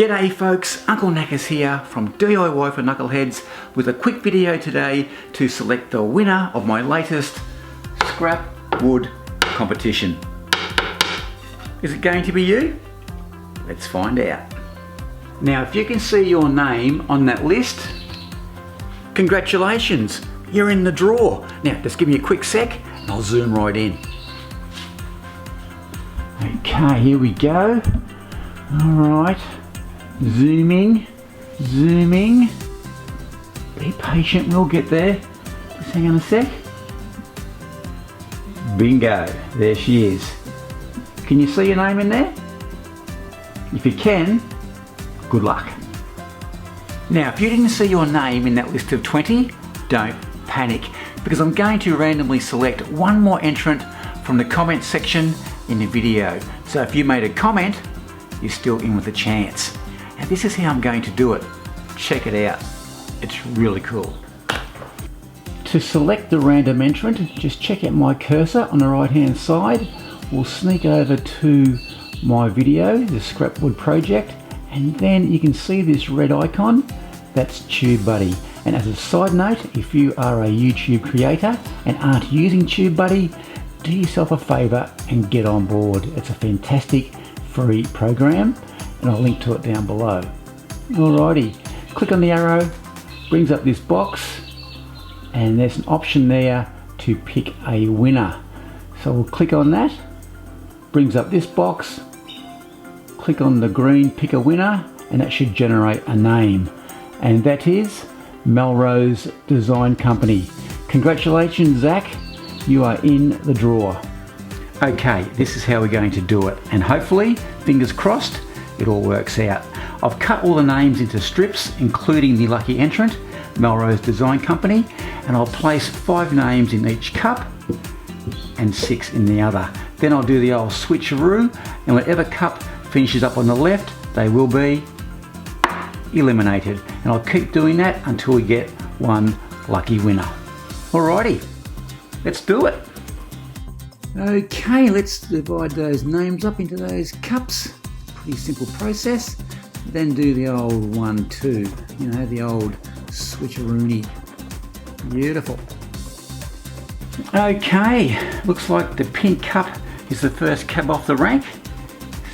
G'day folks, Uncle Knackers here from DIY for Knuckleheads with a quick video today to select the winner of my latest scrap wood competition. Is it going to be you? Let's find out. Now if you can see your name on that list, congratulations, you're in the draw. Now just give me a quick sec and I'll zoom right in. Okay, here we go. Alright. Zooming. Be patient, we'll get there. Just hang on a sec. Bingo, there she is. Can you see your name in there? If you can, good luck. Now, if you didn't see your name in that list of 20, don't panic, because I'm going to randomly select one more entrant from the comment section in the video. So if you made a comment, you're still in with a chance. And this is how I'm going to do it. Check it out. It's really cool. To select the random entrant, just check out my cursor on the right hand side. We'll sneak over to my video, the scrapwood project, and then you can see this red icon. That's TubeBuddy. And as a side note, if you are a YouTube creator and aren't using TubeBuddy, do yourself a favor and get on board. It's a fantastic free program and I'll link to it down below. Alrighty, click on the arrow, brings up this box, and there's an option there to pick a winner. So we'll click on that, brings up this box, click on the green pick a winner, and that should generate a name. And that is Melrose Design Company. Congratulations, Zach, you are in the draw. Okay, this is how we're going to do it, and hopefully, fingers crossed, it all works out. I've cut all the names into strips, including the lucky entrant, Melrose Design Company, and I'll place 5 names in each cup and 6 in the other. Then I'll do the old switcheroo, and whatever cup finishes up on the left, they will be eliminated. And I'll keep doing that until we get one lucky winner. Alrighty, let's do it. Okay, let's divide those names up into those cups. Pretty simple process. Then do the old 1, 2, you know, the old switcheroony. Beautiful. Okay, looks like the pink cup is the first cab off the rank.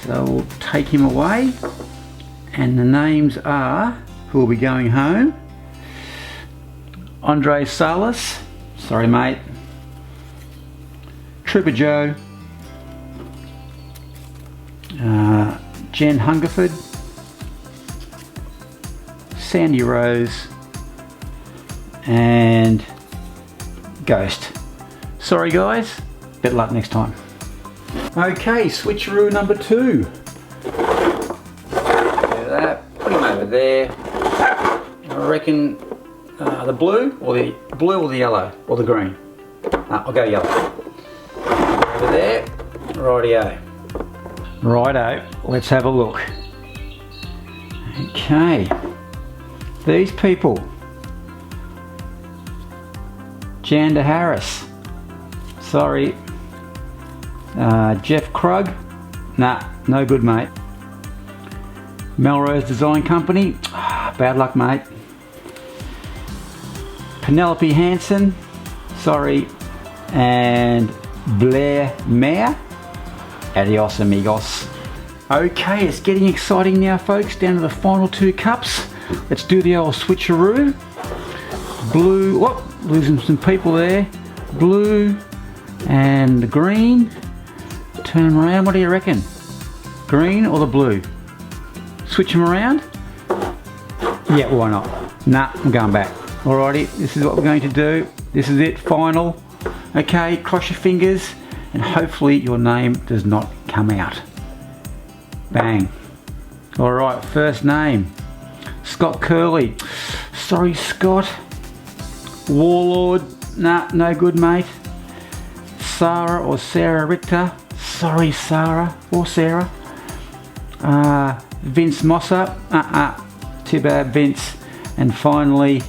So we'll take him away. And the names are, who will be going home? Andre Salas, sorry mate. Trooper Joe, Jen Hungerford, Sandy Rose, and Ghost. Sorry guys, better luck next time. Okay, switcheroo number 2. Do that, put him over there. I reckon the blue or the yellow or the green. I'll go yellow. Over there, rightio. Righto, let's have a look. Okay, these people. Janda Harris, sorry. Jeff Krug, nah, no good mate. Melrose Design Company, bad luck mate. Penelope Hansen, sorry. And Blair Mayer, adios amigos. Okay, it's getting exciting now folks, down to the final 2 cups. Let's do the old switcheroo. Blue, whoop, losing some people there. Blue and the green. Turn around, what do you reckon? Green or the blue? Switch them around? Yeah, why not? Nah, I'm going back. Alrighty, this is what we're going to do. This is it, final. Okay, cross your fingers and hopefully your name does not come out. Bang. Alright, first name. Scott Curley. Sorry Scott. Warlord. Nah, no good mate. Sarah or Sarah Richter. Sorry Sarah or Sarah. Vince Mosser. Too bad Vince. And finally,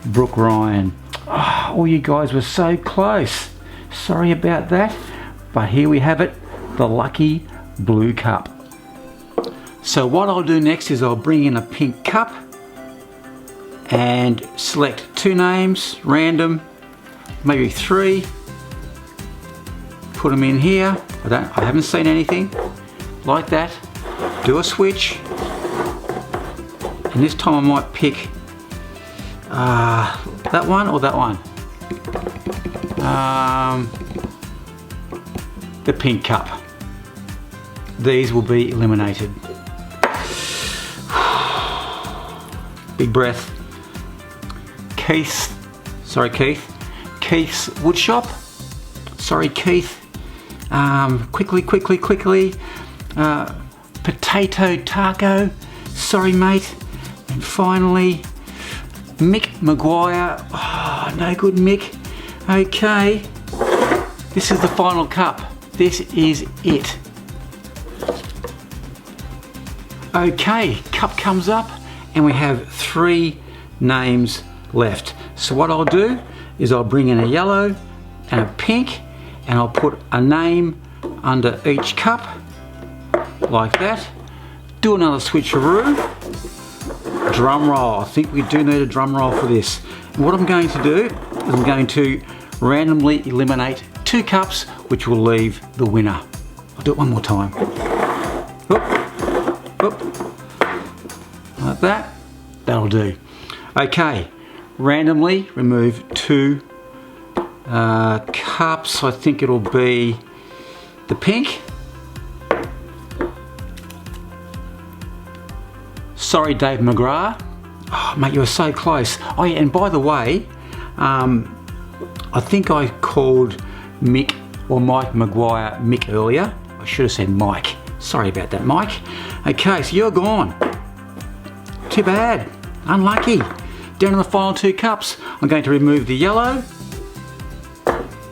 Brooke Ryan. Oh, all you guys were so close. Sorry about that. But here we have it, the lucky blue cup. So what I'll do next is I'll bring in a pink cup and select 2 names, random, maybe 3. Put them in here. I haven't seen anything like that. Do a switch, and this time I might pick that one or that one. The pink cup. These will be eliminated. Big breath. Keith's woodshop. Sorry, Keith. Quickly. Potato taco. Sorry, mate. And finally, Mick Maguire. Oh, no good, Mick. Okay. This is the final cup. This is it. Okay, cup comes up and we have 3 names left. So what I'll do is I'll bring in a yellow and a pink, and I'll put a name under each cup like that. Do another switcheroo. Drum roll. I think we do need a drum roll for this. And what I'm going to do is I'm going to randomly eliminate 2 cups, which will leave the winner. I'll do it one more time. Oop. Like that. That'll do. Okay. Randomly remove 2 cups. I think it'll be the pink. Sorry, Dave McGrath. Oh, mate, you were so close. Oh, yeah, and by the way, I think I called Mick or Mike Maguire Mick earlier. I should have said Mike. Sorry about that, Mike. Okay, so you're gone. Too bad. Unlucky. Down to the final 2 cups. I'm going to remove the yellow,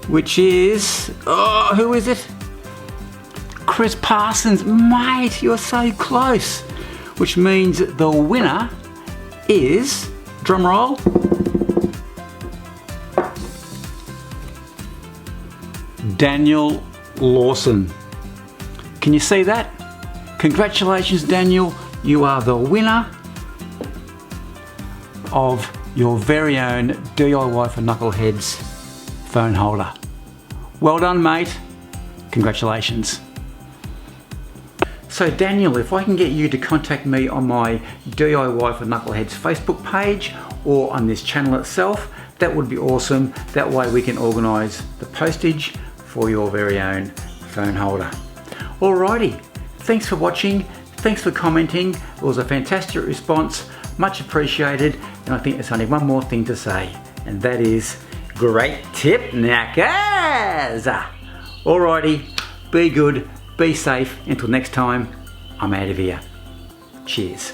which is, oh, who is it? Chris Parsons. Mate, you're so close. Which means the winner is, drum roll, Daniel Lawson. Can you see that? Congratulations, Daniel. You are the winner of your very own DIY for Knuckleheads phone holder. Well done, mate. Congratulations. So Daniel, if I can get you to contact me on my DIY for Knuckleheads Facebook page or on this channel itself, that would be awesome. That way we can organise the postage for your very own phone holder. Alrighty, thanks for watching, thanks for commenting. It was a fantastic response, much appreciated, and I think there's only one more thing to say, and that is, great tip, Knackers! Alrighty, be good, be safe. Until next time, I'm out of here. Cheers.